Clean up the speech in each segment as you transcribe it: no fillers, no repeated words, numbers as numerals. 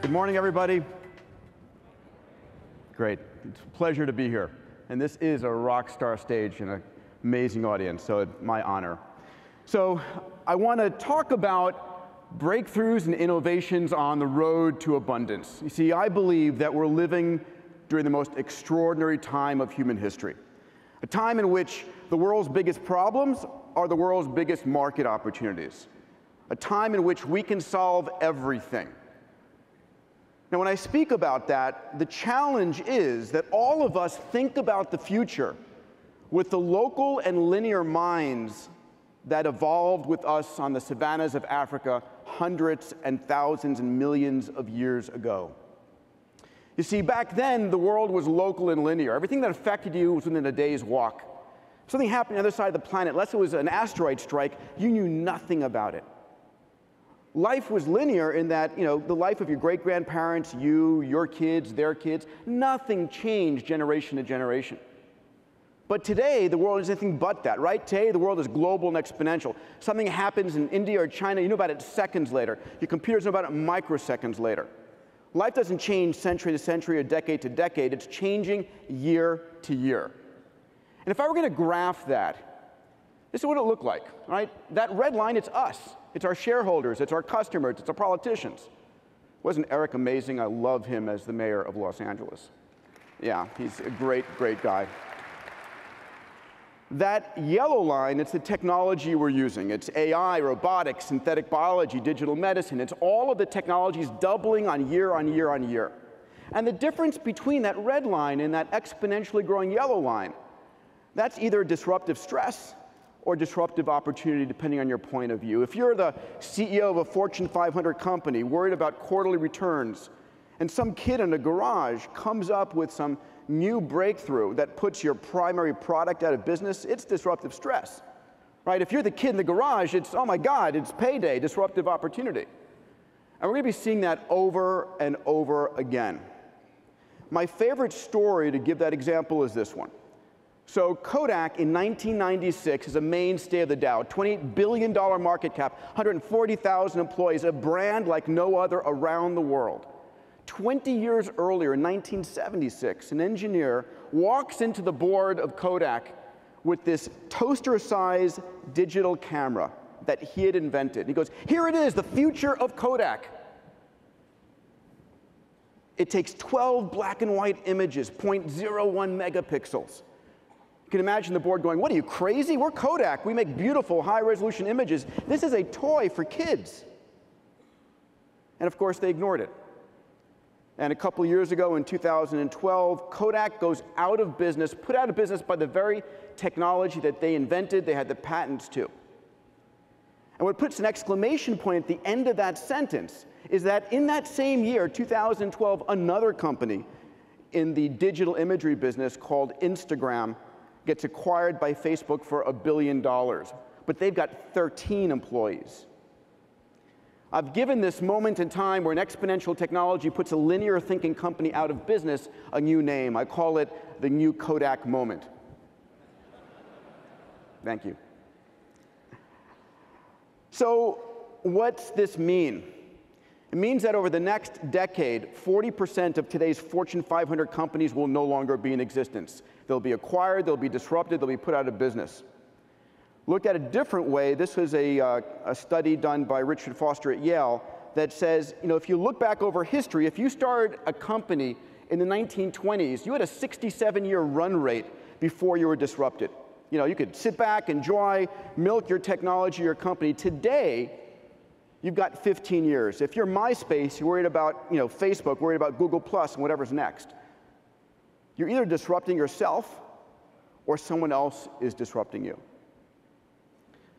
Good morning, everybody. Great. It's a pleasure to be here. And this is a rock star stage and an amazing audience, so it's my honor. So I want to talk about breakthroughs and innovations on the road to abundance. You see, I believe that we're living during the most extraordinary time of human history, a time in which the world's biggest problems are the world's biggest market opportunities, a time in which we can solve everything. Now, when I speak about that, the challenge is that all of us think about the future with the local and linear minds that evolved with us on the savannas of Africa hundreds and thousands and millions of years ago. You see, back then, the world was local and linear. Everything that affected you was within a day's walk. If something happened on the other side of the planet, unless it was an asteroid strike, you knew nothing about it. Life was linear in that, the life of your great-grandparents, you, your kids, their kids, nothing changed generation to generation. But today, the world is anything but that, right? Today, the world is global and exponential. Something happens in India or China, you know about it seconds later. Your computers know about it microseconds later. Life doesn't change century to century or decade to decade. It's changing year to year. And if I were going to graph that, this is what it looked like, right? That red line, it's us. It's our shareholders, it's our customers, it's our politicians. Wasn't Eric amazing? I love him as the mayor of Los Angeles. Yeah, he's a great, great guy. That yellow line, it's the technology we're using. It's AI, robotics, synthetic biology, digital medicine. It's all of the technologies doubling on year on year on year. And the difference between that red line and that exponentially growing yellow line, that's either disruptive stress or disruptive opportunity, depending on your point of view. If you're the CEO of a Fortune 500 company, worried about quarterly returns, and some kid in a garage comes up with some new breakthrough that puts your primary product out of business, it's disruptive stress, right? If you're the kid in the garage, it's, oh my God, it's payday, disruptive opportunity. And we're going to be seeing that over and over again. My favorite story to give that example is this one. So Kodak in 1996 is a mainstay of the Dow, $28 billion market cap, 140,000 employees, a brand like no other around the world. 20 years earlier, in 1976, an engineer walks into the board of Kodak with this toaster-sized digital camera that he had invented. He goes, here it is, the future of Kodak. It takes 12 black and white images, 0.01 megapixels. You can imagine the board going, what are you, crazy? We're Kodak. We make beautiful, high-resolution images. This is a toy for kids. And of course, they ignored it. And a couple years ago, in 2012, Kodak goes out of business, put out of business by the very technology that they invented, they had the patents to. And what puts an exclamation point at the end of that sentence is that in that same year, 2012, another company in the digital imagery business called Instagram gets acquired by Facebook for $1 billion, but they've got 13 employees. I've given this moment in time where an exponential technology puts a linear thinking company out of business a new name. I call it the new Kodak moment. Thank you. So what's this mean? It means that over the next decade, 40% of today's Fortune 500 companies will no longer be in existence. They'll be acquired, they'll be disrupted, they'll be put out of business. Looked at a different way, this was a study done by Richard Foster at Yale that says, if you look back over history, if you started a company in the 1920s, you had a 67-year run rate before you were disrupted. You could sit back, enjoy, milk your technology, your company. Today, you've got 15 years. If you're MySpace, you're worried about Facebook, worried about Google Plus and whatever's next. You're either disrupting yourself or someone else is disrupting you.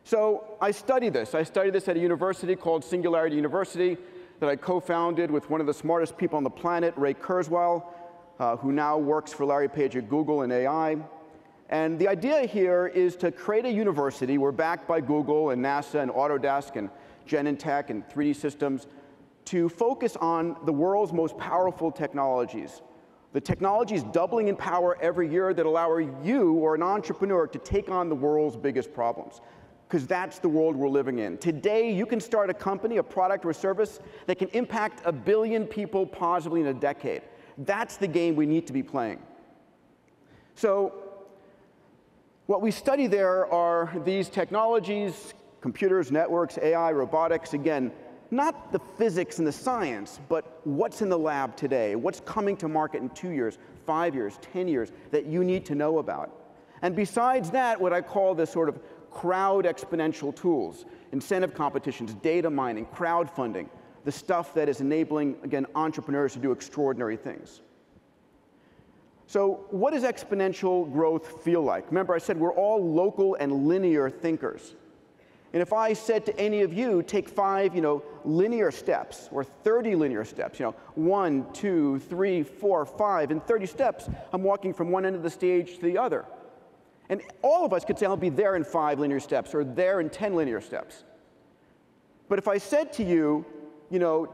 So I study this. I study this at a university called Singularity University that I co-founded with one of the smartest people on the planet, Ray Kurzweil, who now works for Larry Page at Google in AI. And the idea here is to create a university. We're backed by Google and NASA and Autodesk and Genentech and 3D Systems to focus on the world's most powerful technologies. The technologies doubling in power every year that allow you or an entrepreneur to take on the world's biggest problems. because that's the world we're living in. Today, you can start a company, a product or a service that can impact 1 billion people positively in a decade. That's the game we need to be playing. So what we study there are these technologies, computers, networks, AI, robotics. Again, not the physics and the science, but what's in the lab today, what's coming to market in 2 years, 5 years, 10 years that you need to know about. And besides that, what I call the sort of crowd exponential tools, incentive competitions, data mining, crowdfunding, the stuff that is enabling, again, entrepreneurs to do extraordinary things. So what does exponential growth feel like? Remember, I said we're all local and linear thinkers. And if I said to any of you, take 5, linear steps, or 30 linear steps, 1, 2, 3, 4, 5, in 30 steps, I'm walking from one end of the stage to the other. And all of us could say, I'll be there in 5 linear steps, or there in 10 linear steps. But if I said to you,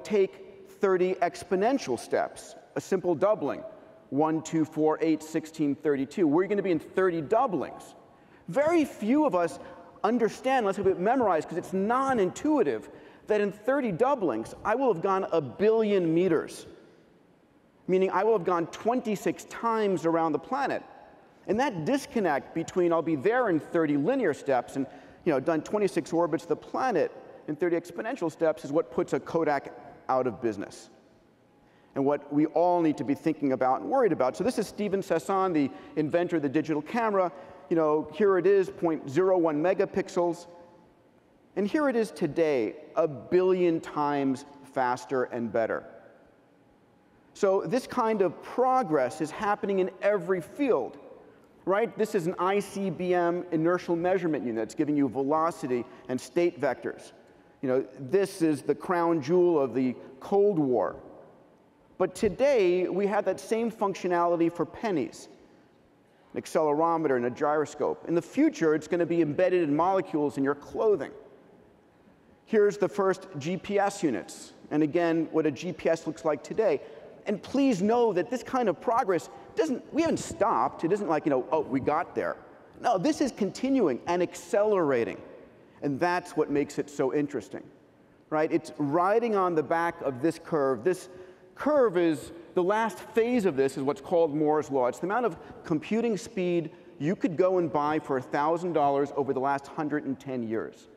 take 30 exponential steps, a simple doubling, 1, 2, 4, 8, 16, 32, we're going to be in 30 doublings. Very few of us understand, unless we have it memorized, because it's non-intuitive, that in 30 doublings, I will have gone 1 billion meters, meaning I will have gone 26 times around the planet. And that disconnect between I'll be there in 30 linear steps and done 26 orbits of the planet in 30 exponential steps is what puts a Kodak out of business, and what we all need to be thinking about and worried about. So this is Steven Sasson, the inventor of the digital camera. Here it is, 0.01 megapixels. And here it is today, 1 billion times faster and better. So this kind of progress is happening in every field, right? This is an ICBM inertial measurement unit that's giving you velocity and state vectors. This is the crown jewel of the Cold War. But today, we have that same functionality for pennies, an accelerometer and a gyroscope. In the future, it's going to be embedded in molecules in your clothing. Here's the first GPS units, and again, what a GPS looks like today. And please know that this kind of progress we haven't stopped. It isn't like, oh, we got there. No, this is continuing and accelerating. And that's what makes it so interesting, right? It's riding on the back of this curve. This curve is, the last phase of this is what's called Moore's Law. It's the amount of computing speed you could go and buy for $1,000 over the last 110 years.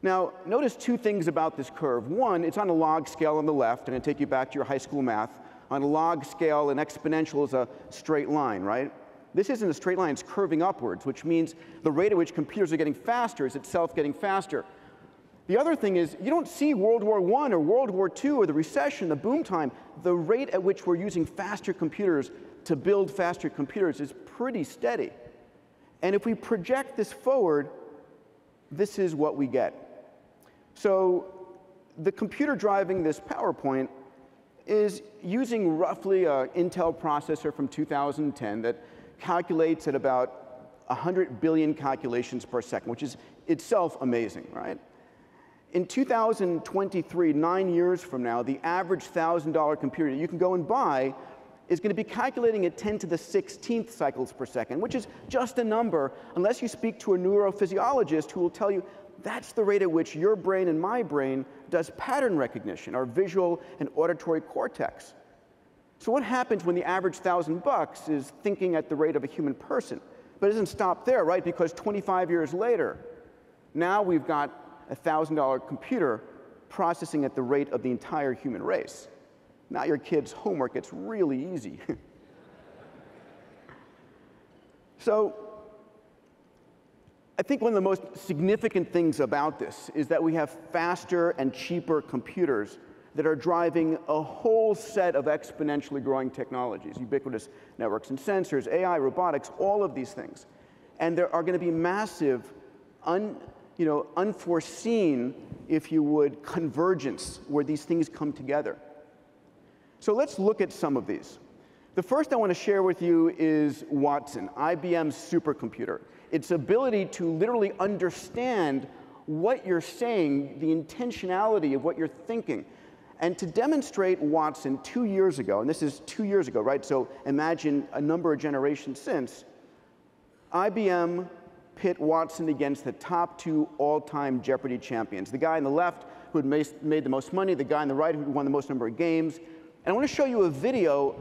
Now, notice 2 things about this curve. One, it's on a log scale on the left, and I take you back to your high school math. On a log scale, an exponential is a straight line, right? This isn't a straight line, it's curving upwards, which means the rate at which computers are getting faster is itself getting faster. The other thing is, you don't see World War I or World War II or the recession, the boom time. The rate at which we're using faster computers to build faster computers is pretty steady. And if we project this forward, this is what we get. So the computer driving this PowerPoint is using roughly an Intel processor from 2010 that calculates at about 100 billion calculations per second, which is itself amazing, right? In 2023, 9 years from now, the average $1,000 computer that you can go and buy is going to be calculating at 10 to the 16th cycles per second, which is just a number, unless you speak to a neurophysiologist who will tell you that's the rate at which your brain and my brain does pattern recognition, our visual and auditory cortex. So what happens when the average $1,000 is thinking at the rate of a human person? But it doesn't stop there, right? Because 25 years later, now we've got a $1,000 computer processing at the rate of the entire human race. Now your kid's homework gets really easy. So I think one of the most significant things about this is that we have faster and cheaper computers that are driving a whole set of exponentially growing technologies, ubiquitous networks and sensors, AI, robotics, all of these things. And there are going to be massive, unforeseen, if you would, convergence where these things come together. So let's look at some of these. The first I want to share with you is Watson, IBM's supercomputer. Its ability to literally understand what you're saying, the intentionality of what you're thinking. And to demonstrate Watson 2 years ago, and this is 2 years ago, right? So imagine a number of generations since, IBM pit Watson against the top 2 all-time Jeopardy champions. The guy on the left who had made the most money, the guy on the right who won the most number of games. And I want to show you a video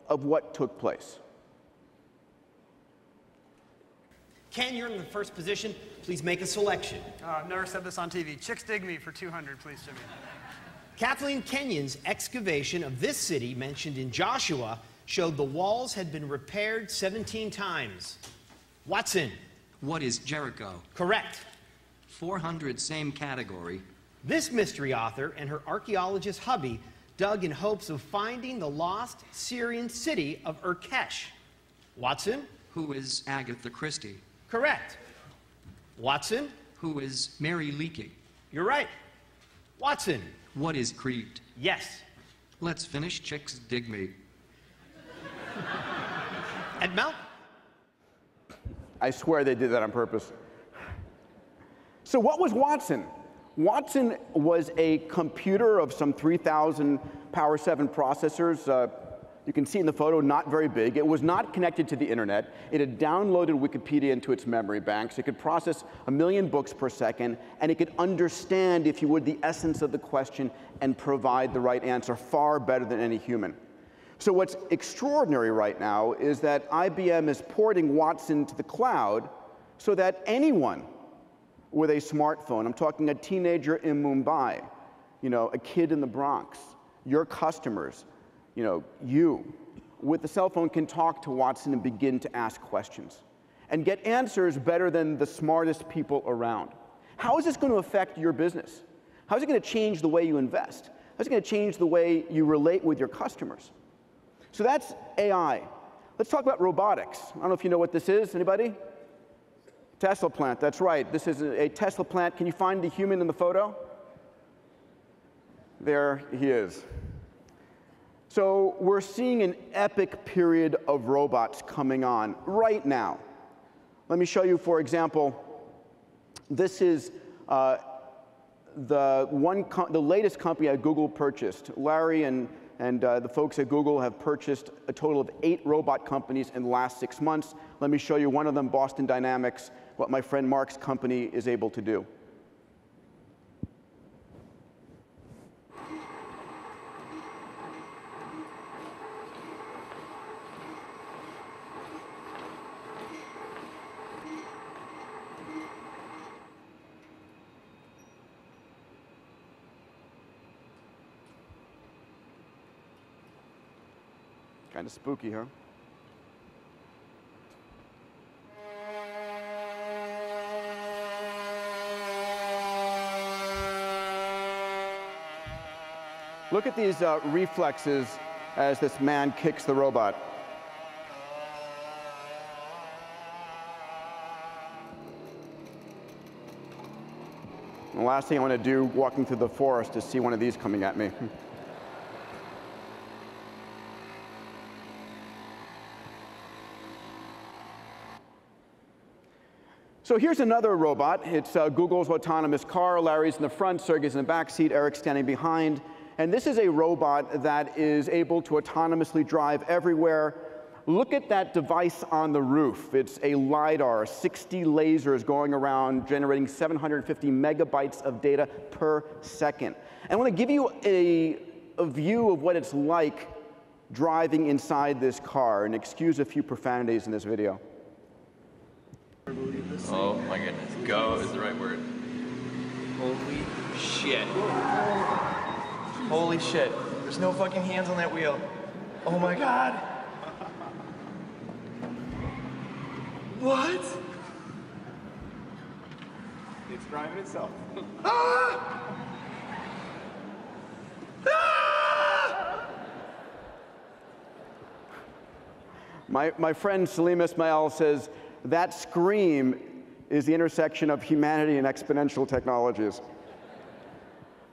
of what took place. Ken, you're in the first position. Please make a selection. I've never said this on TV. Chicks dig me for 200, please, Jimmy. Kathleen Kenyon's excavation of this city, mentioned in Joshua, showed the walls had been repaired 17 times. Watson. What is Jericho? Correct. 400, same category. This mystery author and her archaeologist hubby dug in hopes of finding the lost Syrian city of Urkesh. Watson. Who is Agatha Christie? Correct. Watson. Who is Mary Leakey? You're right. Watson. What is Crete? Yes. Let's finish Chicks Dig Me. Edmel? I swear they did that on purpose. So what was Watson? Watson was a computer of some 3,000 Power 7 processors. You can see in the photo, not very big. It was not connected to the internet. It had downloaded Wikipedia into its memory banks. It could process 1 million books per second, and it could understand, if you would, the essence of the question and provide the right answer far better than any human. So what's extraordinary right now is that IBM is porting Watson to the cloud so that anyone with a smartphone, I'm talking a teenager in Mumbai, a kid in the Bronx, your customers, you, with the cell phone can talk to Watson and begin to ask questions and get answers better than the smartest people around. How is this going to affect your business? How is it going to change the way you invest? How is it going to change the way you relate with your customers? So that's AI. Let's talk about robotics. I don't know if you know what this is. Anybody? Tesla plant, that's right. This is a Tesla plant. Can you find the human in the photo? There he is. So we're seeing an epic period of robots coming on right now. Let me show you, for example, this is the latest company that Google purchased. Larry and the folks at Google have purchased a total of 8 robot companies in the last 6 months. Let me show you one of them, Boston Dynamics, what my friend Mark's company is able to do. Kind of spooky, huh? Look at these reflexes as this man kicks the robot. The last thing I want to do walking through the forest is see one of these coming at me. So here's another robot. It's Google's autonomous car. Larry's in the front, Sergey's in the back seat, Eric's standing behind. And this is a robot that is able to autonomously drive everywhere. Look at that device on the roof. It's a LiDAR, 60 lasers going around, generating 750 megabytes of data per second. And I want to give you a view of what it's like driving inside this car, and excuse a few profanities in this video. Oh my goodness. Go is the right word. Holy shit. Holy shit. There's no fucking hands on that wheel. Oh my god. What? It's driving itself. Ah! Ah! My friend Salim Ismail says, that scream is the intersection of humanity and exponential technologies.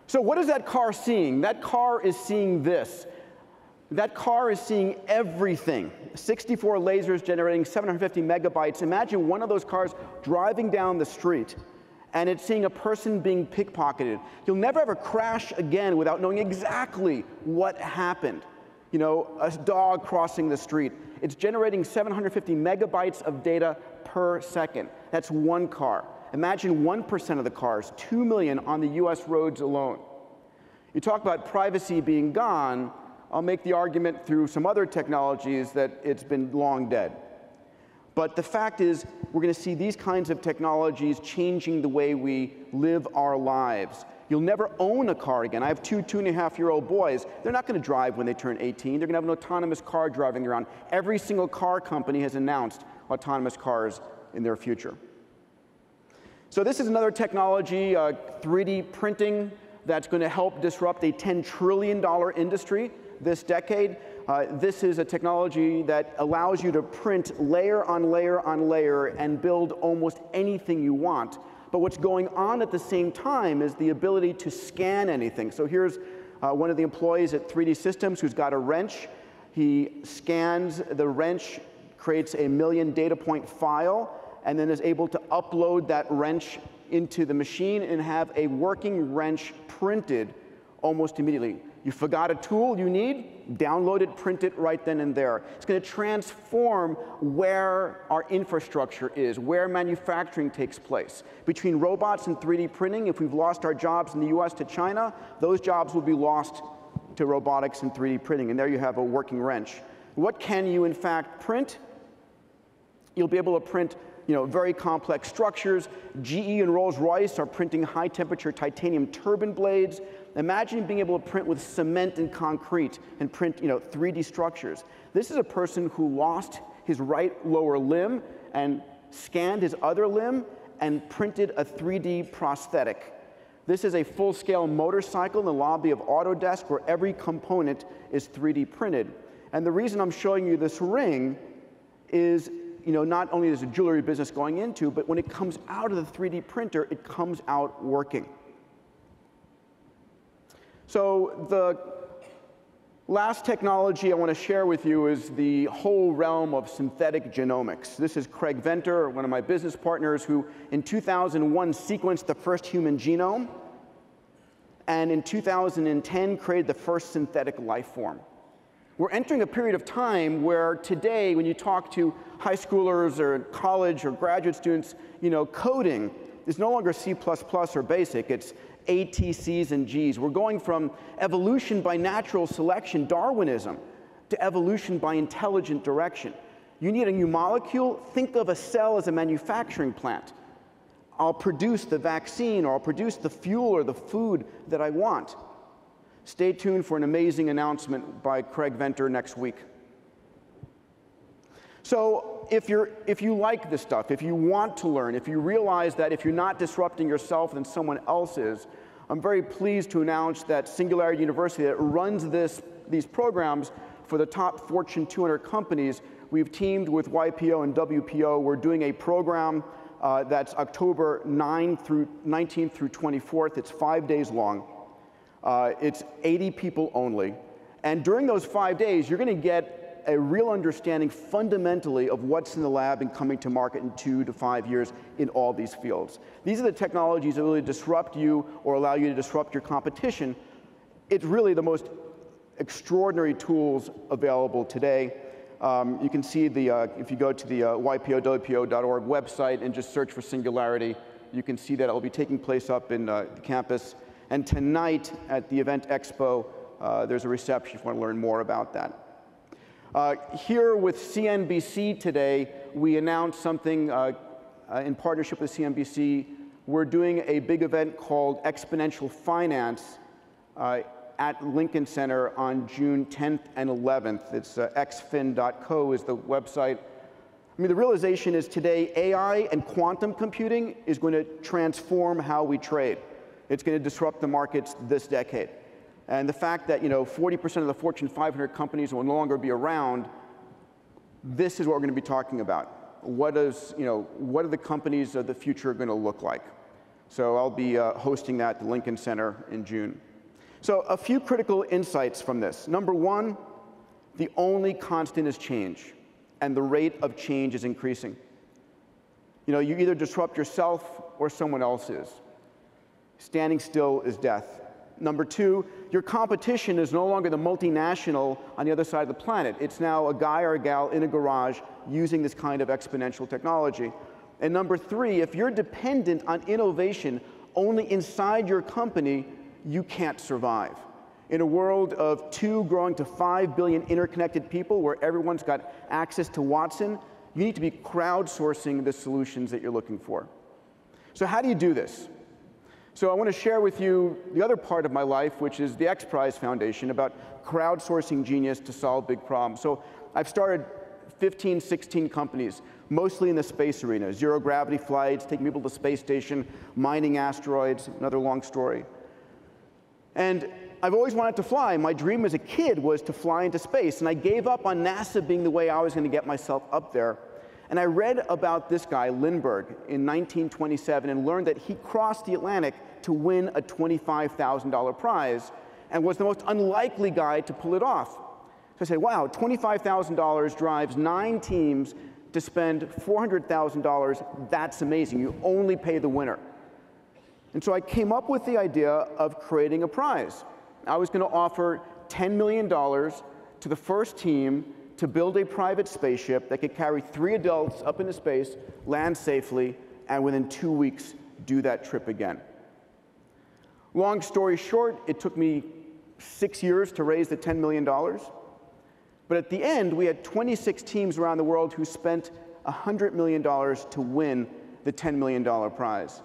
So what is that car seeing? That car is seeing this. That car is seeing everything. 64 lasers generating 750 megabytes. Imagine one of those cars driving down the street, and it's seeing a person being pickpocketed. You'll never ever crash again without knowing exactly what happened. You know, a dog crossing the street. It's generating 750 megabytes of data per second. That's one car. Imagine 1% of the cars, 2 million on the US roads alone. You talk about privacy being gone, I'll make the argument through some other technologies that it's been long dead. But the fact is, we're going to see these kinds of technologies changing the way we live our lives. You'll never own a car again. I have two 2.5-year-old boys. They're not going to drive when they turn 18. They're going to have an autonomous car driving around. Every single car company has announced autonomous cars in their future. So this is another technology, 3D printing, that's going to help disrupt a $10 trillion industry this decade. This is a technology that allows you to print layer on layer on layer and build almost anything you want. But what's going on at the same time is the ability to scan anything. So here's one of the employees at 3D Systems who's got a wrench. He scans the wrench, creates a 1 million data point file, and then is able to upload that wrench into the machine and have a working wrench printed almost immediately. You forgot a tool you need, download it, print it right then and there. It's going to transform where our infrastructure is, where manufacturing takes place. Between robots and 3D printing, if we've lost our jobs in the US to China, those jobs will be lost to robotics and 3D printing, and there you have a working wrench. What can you in fact print? You'll be able to print very complex structures. GE and Rolls-Royce are printing high-temperature titanium turbine blades. Imagine being able to print with cement and concrete and print 3D structures. This is a person who lost his right lower limb and scanned his other limb and printed a 3D prosthetic. This is a full-scale motorcycle in the lobby of Autodesk where every component is 3D printed. And the reason I'm showing you this ring is not only is a jewelry business going into, but when it comes out of the 3D printer, it comes out working. So the last technology I want to share with you is the whole realm of synthetic genomics. This is Craig Venter, one of my business partners, who in 2001 sequenced the first human genome, and in 2010 created the first synthetic life form. We're entering a period of time where today, when you talk to high schoolers or college or graduate students, coding is no longer C++ or BASIC. It's A, T, C's, and G's. We're going from evolution by natural selection, Darwinism, to evolution by intelligent direction. You need a new molecule. Think of a cell as a manufacturing plant. I'll produce the vaccine, or I'll produce the fuel or the food that I want. Stay tuned for an amazing announcement by Craig Venter next week. So if you like this stuff, if you want to learn, if you realize that if you're not disrupting yourself, then someone else is, I'm very pleased to announce that Singularity University, that runs these programs for the top Fortune 200 companies, we've teamed with YPO and WPO. We're doing a program that's October 19th through 24th. It's 5 days long. It's 80 people only. And during those 5 days, you're going to get a real understanding fundamentally of what's in the lab and coming to market in 2 to 5 years in all these fields. These are the technologies that really disrupt you or allow you to disrupt your competition. It's really the most extraordinary tools available today. You can see if you go to the ypowpo.org website and just search for Singularity, you can see that it will be taking place up in the campus. And tonight at the Event Expo, there's a reception if you want to learn more about that. Here with CNBC today, we announced something in partnership with CNBC. We're doing a big event called Exponential Finance at Lincoln Center on June 10th and 11th. It's xfin.co is the website. I mean, the realization is today AI and quantum computing is going to transform how we trade. It's going to disrupt the markets this decade. And the fact that 40% of the Fortune 500 companies will no longer be around, this is what we're going to be talking about. What are the companies of the future going to look like? So I'll be hosting that at the Lincoln Center in June. So a few critical insights from this. Number one, the only constant is change, and the rate of change is increasing. You either disrupt yourself or someone else is. Standing still is death. Number two, your competition is no longer the multinational on the other side of the planet. It's now a guy or a gal in a garage using this kind of exponential technology. And number three, if you're dependent on innovation only inside your company, you can't survive. In a world of 2 growing to 5 billion interconnected people where everyone's got access to Watson, you need to be crowdsourcing the solutions that you're looking for. So how do you do this? So I want to share with you the other part of my life, which is the X Prize Foundation, about crowdsourcing genius to solve big problems. So I've started 15, 16 companies, mostly in the space arena. Zero gravity flights, taking people to the space station, mining asteroids, another long story. And I've always wanted to fly. My dream as a kid was to fly into space, and I gave up on NASA being the way I was going to get myself up there. And I read about this guy, Lindbergh, in 1927 and learned that he crossed the Atlantic to win a $25,000 prize and was the most unlikely guy to pull it off. So I said, wow, $25,000 drives 9 teams to spend $400,000. That's amazing. You only pay the winner. And so I came up with the idea of creating a prize. I was going to offer $10 million to the first team to build a private spaceship that could carry 3 adults up into space, land safely, and within 2 weeks do that trip again. Long story short, it took me 6 years to raise the $10 million. But at the end, we had 26 teams around the world who spent $100 million to win the $10 million prize.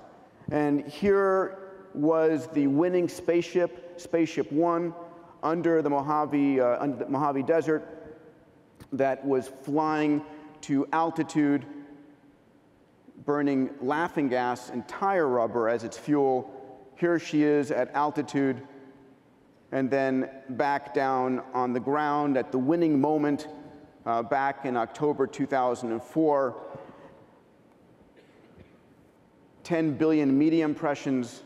And here was the winning spaceship, Spaceship One, under the Mojave Desert, that was flying to altitude, burning laughing gas and tire rubber as its fuel. Here she is at altitude, and then back down on the ground at the winning moment back in October 2004. 10 billion media impressions,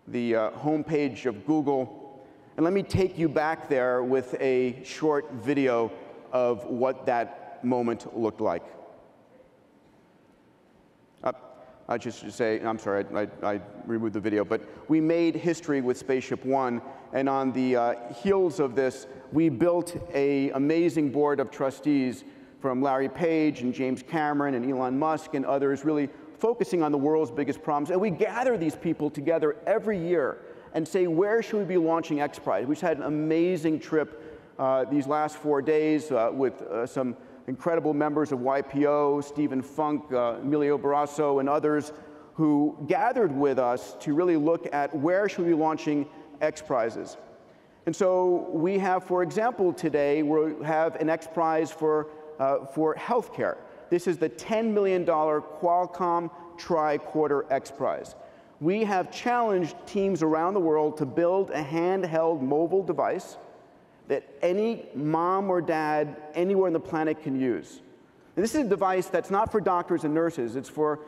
the homepage of Google. And let me take you back there with a short video of what that moment looked like. I just should say, I'm sorry, I removed the video, but we made history with Spaceship One, and on the heels of this, we built an amazing board of trustees from Larry Page and James Cameron and Elon Musk and others, really focusing on the world's biggest problems. And we gather these people together every year and say, where should we be launching X Prize? We've had an amazing trip these last 4 days with some incredible members of YPO, Stephen Funk, Emilio Barrasso, and others who gathered with us to really look at where should we be launching X Prizes. And so we have, for example, today, we have an X Prize for healthcare. This is the $10 million Qualcomm Tricorder X Prize. We have challenged teams around the world to build a handheld mobile device that any mom or dad anywhere on the planet can use. And this is a device that's not for doctors and nurses. It's for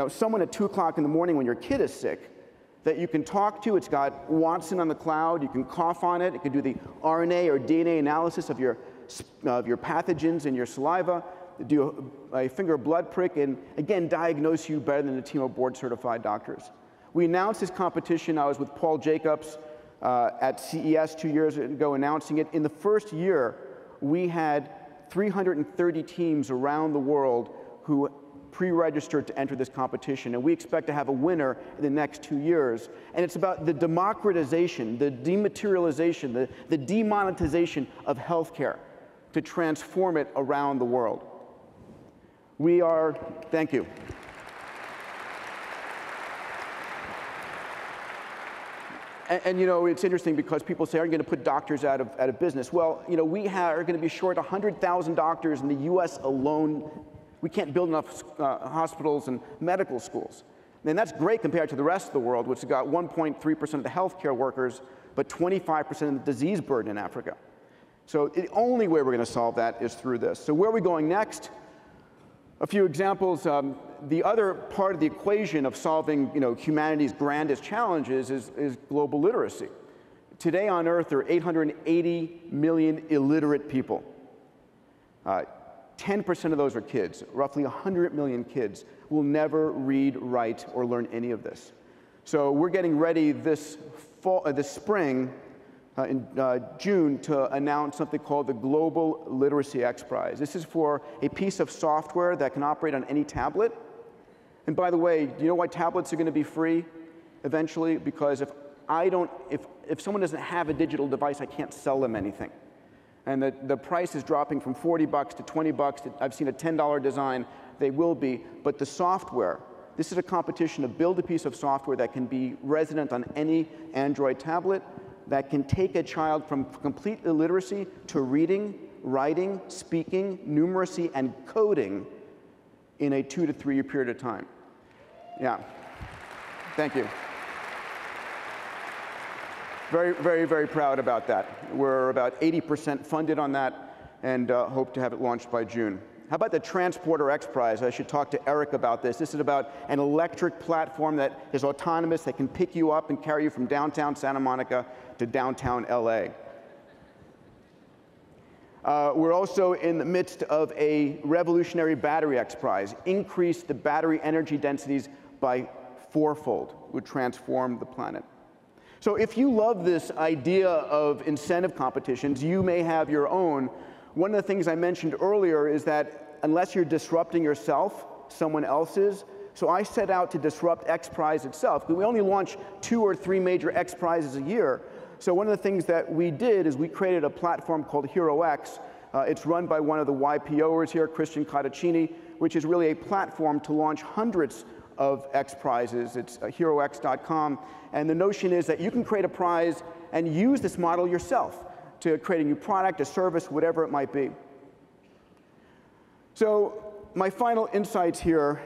someone at 2 o'clock in the morning when your kid is sick that you can talk to. It's got Watson on the cloud. You can cough on it. It can do the RNA or DNA analysis of your pathogens in your saliva, do a finger blood prick, and again, diagnose you better than a team of board-certified doctors. We announced this competition. I was with Paul Jacobs at CES 2 years ago announcing it. In the first year, we had 330 teams around the world who pre-registered to enter this competition, and we expect to have a winner in the next 2 years. And it's about the democratization, the dematerialization, the demonetization of healthcare to transform it around the world. Thank you. And it's interesting because people say, aren't you going to put doctors out of business? Well, we are going to be short 100,000 doctors in the US alone. We can't build enough hospitals and medical schools. And that's great compared to the rest of the world, which has got 1.3% of the healthcare workers, but 25% of the disease burden in Africa. So the only way we're going to solve that is through this. So where are we going next? A few examples. The other part of the equation of solving humanity's grandest challenges is global literacy. Today on Earth, there are 880 million illiterate people. 10% of those are kids. Roughly 100 million kids will never read, write, or learn any of this. So we're getting ready this spring, in June, to announce something called the Global Literacy X Prize. This is for a piece of software that can operate on any tablet. And by the way, do you know why tablets are going to be free eventually? Because if someone doesn't have a digital device, I can't sell them anything. And the price is dropping from 40 bucks to 20 bucks. I've seen a $10 design. They will be. But the software, this is a competition to build a piece of software that can be resident on any Android tablet, that can take a child from complete illiteracy to reading, writing, speaking, numeracy, and coding in a 2 to 3 year period of time. Yeah. Thank you. Very, very, very proud about that. We're about 80% funded on that and hope to have it launched by June. How about the Transporter X Prize? I should talk to Eric about this. This is about an electric platform that is autonomous, that can pick you up and carry you from downtown Santa Monica to downtown LA. We're also in the midst of a revolutionary Battery X Prize. Increase the battery energy densities by 4-fold, would transform the planet. So if you love this idea of incentive competitions, you may have your own. One of the things I mentioned earlier is that unless you're disrupting yourself, someone else is. So I set out to disrupt X Prize itself. We only launch 2 or 3 major X Prizes a year. So one of the things that we did is we created a platform called HeroX. It's run by one of the YPOers here, Christian Cottaccini, which is really a platform to launch hundreds of X Prizes. It's herox.com. And the notion is that you can create a prize and use this model yourself to create a new product, a service, whatever it might be. So my final insights here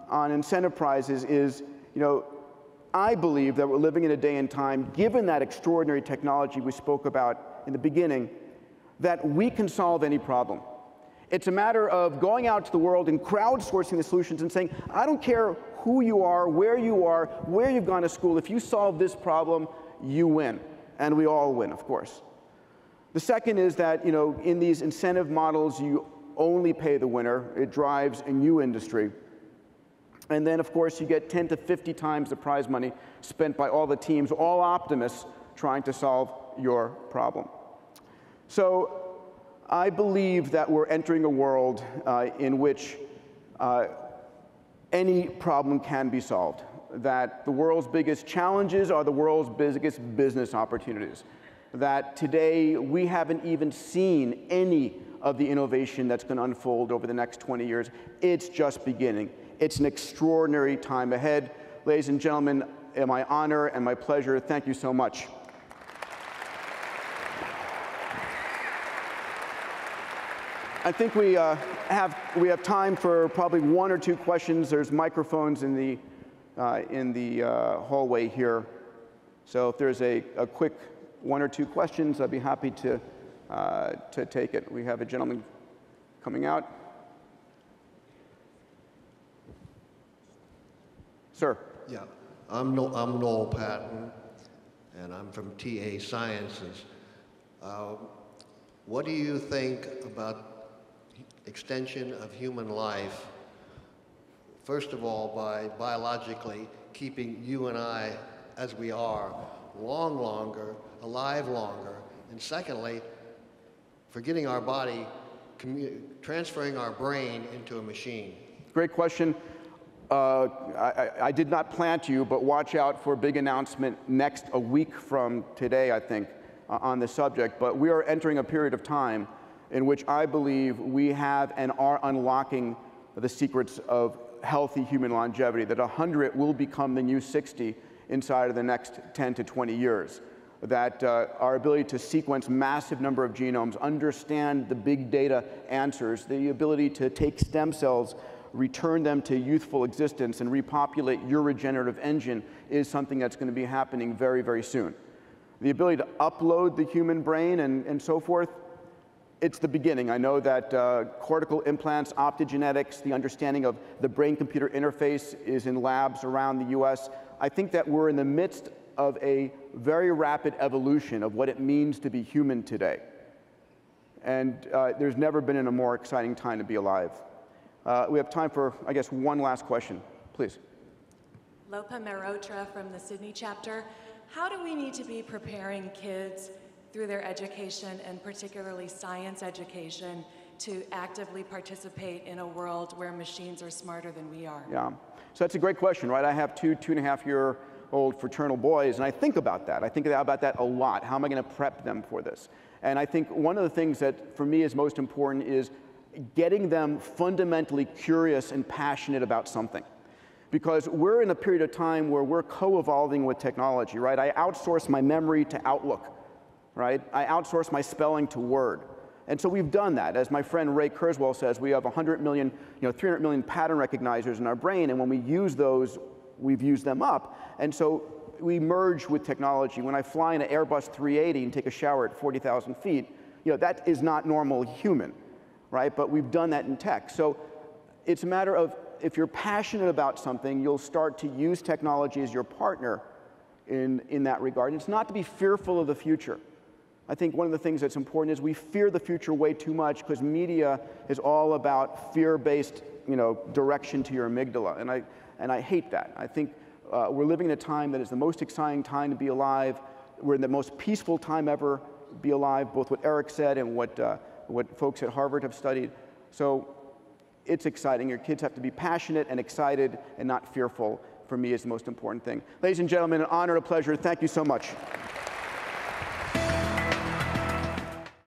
on incentive prizes is, I believe that we're living in a day and time, given that extraordinary technology we spoke about in the beginning, that we can solve any problem. It's a matter of going out to the world and crowdsourcing the solutions and saying, I don't care who you are, where you've gone to school, if you solve this problem, you win. And we all win, of course. The second is that, in these incentive models, you only pay the winner. It drives a new industry. And then, of course, you get 10 to 50 times the prize money spent by all the teams, all optimists, trying to solve your problem. So I believe that we're entering a world in which any problem can be solved, that the world's biggest challenges are the world's biggest business opportunities, that today we haven't even seen any of the innovation that's going to unfold over the next 20 years. It's just beginning. It's an extraordinary time ahead. Ladies and gentlemen, my honor and my pleasure. Thank you so much. I think we have time for probably 1 or 2 questions. There's microphones in the hallway here. So if there's a quick 1 or 2 questions, I'd be happy to take it. We have a gentleman coming out. Sir. Yeah, I'm Noel Patton, and I'm from TA Sciences. What do you think about extension of human life, first of all, by biologically keeping you and I, as we are, longer, alive longer, and secondly, forgetting our body, transferring our brain into a machine? Great question. I did not plant you, but watch out for a big announcement a week from today, I think, on the subject. But we are entering a period of time in which I believe we have and are unlocking the secrets of healthy human longevity, that 100 will become the new 60 inside of the next 10 to 20 years, that our ability to sequence massive number of genomes, understand the big data answers, the ability to take stem cells, return them to youthful existence, and repopulate your regenerative engine is something that's going to be happening very, very soon. The ability to upload the human brain and so forth, it's the beginning. I know that cortical implants, optogenetics, the understanding of the brain-computer interface is in labs around the US. I think that we're in the midst of a very rapid evolution of what it means to be human today. And there's never been a more exciting time to be alive. We have time for, I guess, one last question, please. Lopa Merotra from the Sydney chapter. How do we need to be preparing kids through their education, and particularly science education, to actively participate in a world where machines are smarter than we are? Yeah, so that's a great question, right? I have two 2.5-year-old fraternal boys, and I think about that. I think about that a lot. How am I going to prep them for this? And I think one of the things that for me is most important is getting them fundamentally curious and passionate about something. Because we're in a period of time where we're co-evolving with technology, right? I outsource my memory to Outlook, right? I outsource my spelling to Word. And so we've done that. As my friend Ray Kurzweil says, we have 100 million, 300 million pattern recognizers in our brain, and when we use those, we've used them up. And so we merge with technology. When I fly in an Airbus 380 and take a shower at 40,000 feet, that is not normal human, right? But we've done that in tech. So it's a matter of, if you're passionate about something, you'll start to use technology as your partner in that regard. And it's not to be fearful of the future. I think one of the things that's important is we fear the future way too much because media is all about fear-based, direction to your amygdala, and I hate that. I think we're living in a time that is the most exciting time to be alive. We're in the most peaceful time ever to be alive, both what Eric said and what folks at Harvard have studied. So it's exciting. Your kids have to be passionate and excited and not fearful, for me, is the most important thing. Ladies and gentlemen, an honor and a pleasure. Thank you so much.